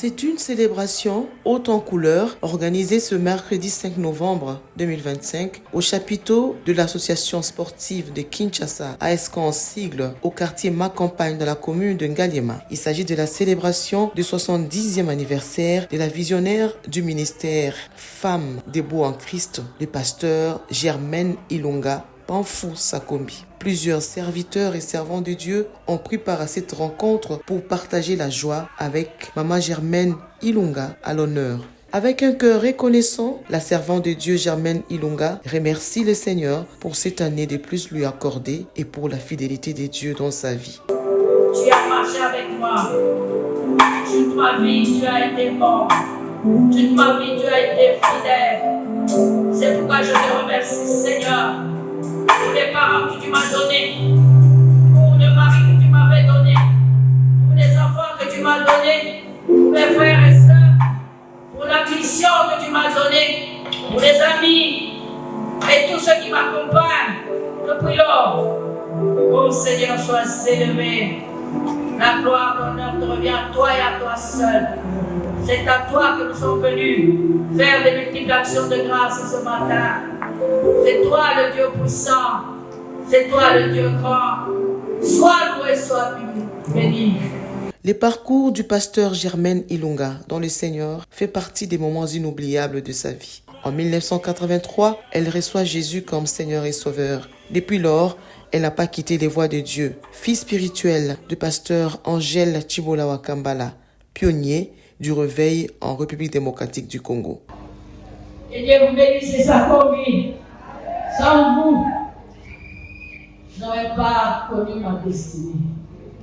C'est une célébration haute en couleurs organisée ce mercredi 5 novembre 2025 au chapiteau de l'association sportive de Kinshasa, ASK en sigle, au quartier Ma-Campagne dans la commune de Ngaliema. Il s'agit de la célébration du 70e anniversaire de la visionnaire du ministère Femmes debout en Christ, le pasteur Germaine Ilunga Panfou Sakombi. Plusieurs serviteurs et servants de Dieu ont pris part à cette rencontre pour partager la joie avec Maman Germaine Ilunga à l'honneur. Avec un cœur reconnaissant, la servante de Dieu Germaine Ilunga remercie le Seigneur pour cette année de plus lui accordée et pour la fidélité de Dieu dans sa vie. Tu as marché avec moi. Toute ma vie, tu as été bon. Toute ma vie, tu as été fidèle. C'est pourquoi je te remercie, Seigneur, pour les parents que tu m'as donnés, pour le mari que tu m'avais donné, pour les enfants que tu m'as donnés, pour mes frères et sœurs, pour la mission que tu m'as donnée, pour les amis et tous ceux qui m'accompagnent depuis lors. Oh Seigneur, sois élevé. La gloire, l'honneur te revient à toi et à toi seul. C'est à toi que nous sommes venus faire des multiples actions de grâce ce matin. C'est toi le Dieu puissant, c'est toi le Dieu grand. Sois loué, sois béni. Le parcours du pasteur Germaine Ilunga dans le Seigneur fait partie des moments inoubliables de sa vie. En 1983, elle reçoit Jésus comme Seigneur et Sauveur. Depuis lors, elle n'a pas quitté les voies de Dieu. Fille spirituelle du pasteur Angèle Chibola Wakambala, pionnier du réveil en République démocratique du Congo. Que Dieu vous bénisse et s'accomplit. Sans vous, je n'aurais pas connu ma destinée.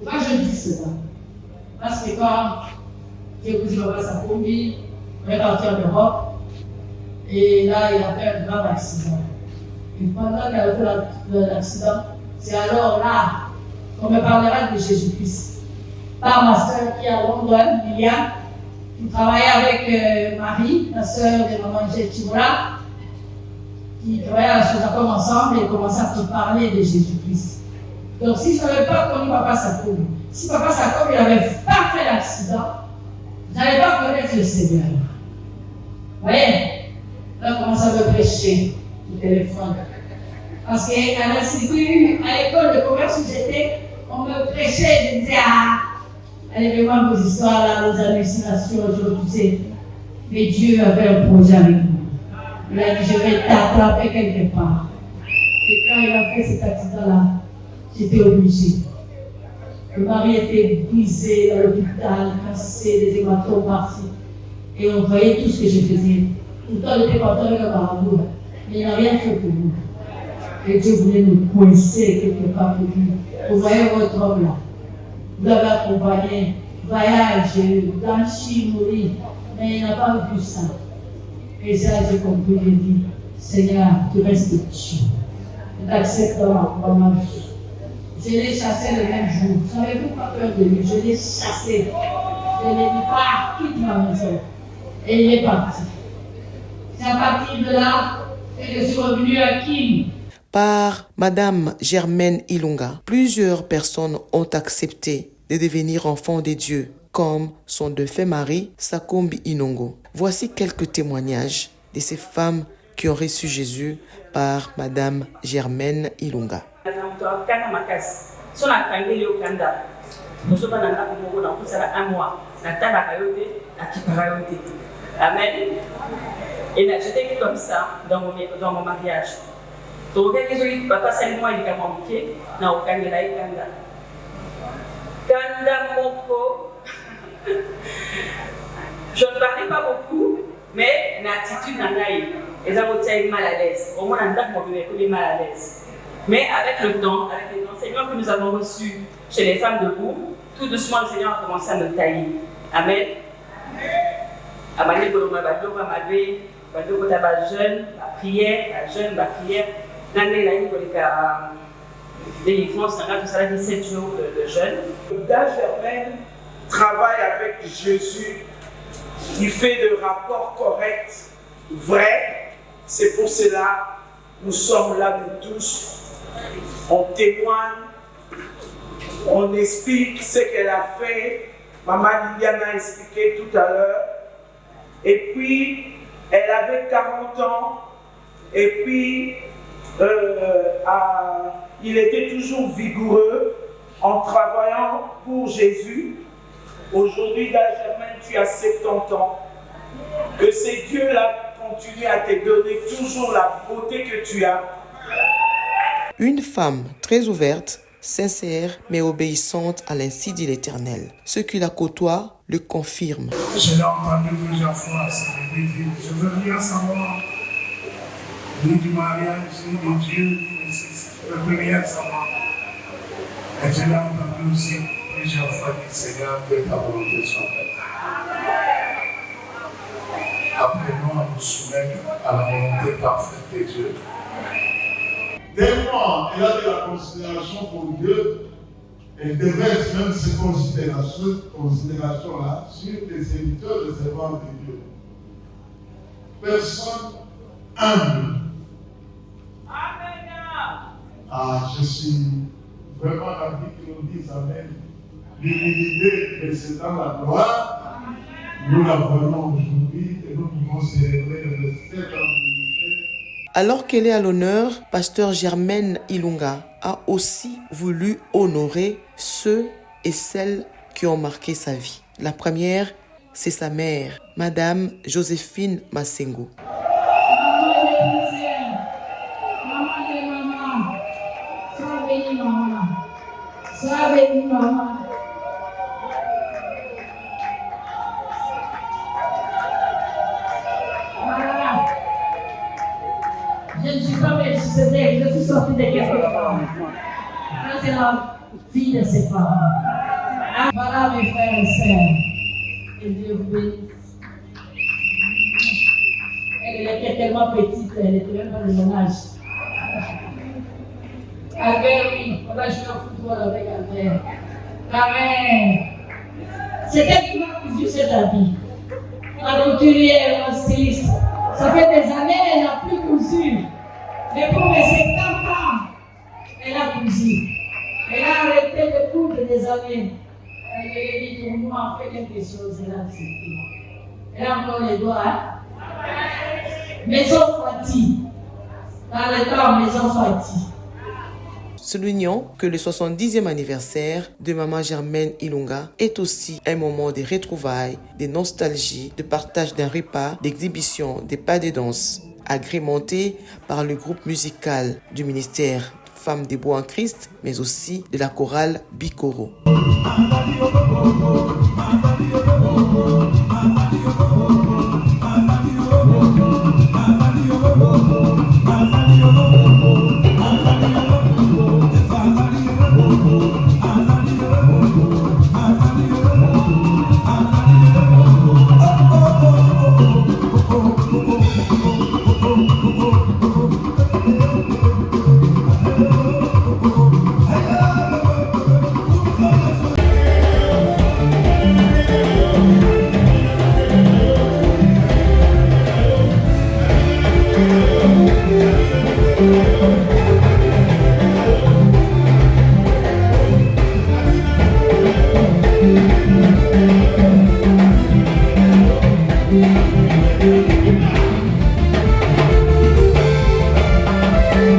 Moi, je dis cela. Parce que quand Dieu vous dit qu'on va s'accomplir, on est parti en Europe, et là, il a fait un grave accident. Et pendant qu'il a fait l'accident, c'est alors là qu'on me parlera de Jésus-Christ. Par ma soeur qui est à Londres, Liliane, qui travaillait avec Marie, la soeur de maman Chibola, qui travaillait à la chose à comme ensemble et commençait à me parler de Jésus-Christ. Donc si je n'avais pas connu Papa Sakoum, si Papa Sakoum n'avait pas fait l'accident, je n'allais pas connaître le Seigneur. Vous voyez, là on commence à me prêcher au téléphone. Parce qu'à l'institut, à l'école de commerce où j'étais, on me prêchait, je disais, allez, vraiment vos histoires là, vos hallucinations aujourd'hui, tu sais. Mais Dieu avait un projet avec nous. Il a dit, je vais t'attraper quelque part. Et quand il a fait cet accident-là, j'étais obligée. Le mari était brisé dans l'hôpital, cassé, des hématomes partis. Et on voyait tout ce que je faisais. Pourtant, il était content avec un marabout, mais il n'a rien fait pour nous. Et Dieu voulait nous coincer quelque part pour nous. Vous voyez votre homme là. Vous l'avez accompagné, voyage, blanchi, mourir, mais il n'a pas vu ça. Et ça, j'ai compris, j'ai dit, Seigneur, tu restes Dieu. Je t'accepte dans ma vie. Je l'ai chassé le même jour. Je n'avais pas peur de lui, je l'ai chassé. Je lui ai dit, pars, quitte ma maison. Et il est parti. C'est à partir de là que je suis revenu à Kim. Par Madame Germaine Ilunga, plusieurs personnes ont accepté de devenir enfants de Dieu, comme son défunt mari, Sakombi Inongo. Voici quelques témoignages de ces femmes qui ont reçu Jésus par Madame Germaine Ilunga. Amen. Et j'étais comme ça dans mon mariage. Donc, quand papa 5 mois, il a manqué, na okangela ikanda. Kanda moko. Je ne parlais pas beaucoup, mais l'attitude n'a pas eu. Et ça m'a été mal à l'aise. Au moins, on a mal à l'aise. Mais avec le temps, avec les enseignements que nous avons reçus chez les femmes debout, tout doucement, le Seigneur a commencé à me tailler. Amen. Amen. La prière. L'année là, il y a délivrance, tout ça, 17 jours de jeûne. Da Germaine travaille avec Jésus, il fait des rapports corrects, vrais. C'est pour cela que nous sommes là, nous tous. On témoigne, on explique ce qu'elle a fait Maman Liliane a expliqué tout à l'heure. Et puis, elle avait 40 ans. Et puis, il était toujours vigoureux en travaillant pour Jésus. Aujourd'hui, Germaine, tu as 70 ans. Que ces dieux-là continuent à te donner toujours la beauté que tu as. Une femme très ouverte, sincère, mais obéissante à l'instit de l'Éternel. Ceux qui la côtoient le confirment. Je l'ai entendu plusieurs fois, je veux bien savoir ni du mariage, ni de Dieu, ni de ceci. Je veux rien savoir. Et je l'ai entendu aussi plusieurs fois dire, Seigneur, que ta volonté soit faite. Apprenons à nous soumettre à la volonté parfaite de Dieu. Tellement elle a de la considération pour Dieu, elle déverse même ces considérations-là sur les serviteurs de servants de Dieu. Personne humble. Ah, je suis vraiment ravi que nous disent Amen. L'humilité précédant la gloire, nous la voyons aujourd'hui et nous pouvons célébrer le 7 ans d'humilité. Alors qu'elle est à l'honneur, pasteur Germaine Ilunga a aussi voulu honorer ceux et celles qui ont marqué sa vie. La première, c'est sa mère, Madame Joséphine Massengo. Je ne suis pas Melchisedec, je suis sortie de quelque part. Ça, c'est la fille de ses parents. Voilà mes frères et sœurs. Que Dieu vous bénisse. Elle était tellement petite, elle n'était même pas de mon âge. Albert, oui, on va jouer au football avec Albert. Amen. C'était qui m'a cousu cet habit. La couturière, la styliste. Ça fait des années, elle n'a plus cousu. Mais pour mes 50 ans, elle a cousu. Elle a arrêté de coudre des années. Elle lui dit pour moi, fait quelque chose, elle a accepté. Elle a encore les doigts. Hein? Maison Fati. Dans le temps, Maison Fati. Soulignons que le 70e anniversaire de Maman Germaine Ilunga est aussi un moment de retrouvailles, de nostalgie, de partage d'un repas, d'exhibition, des pas de danse, agrémenté par le groupe musical du ministère Femmes debout en Christ, mais aussi de la chorale Bikoro.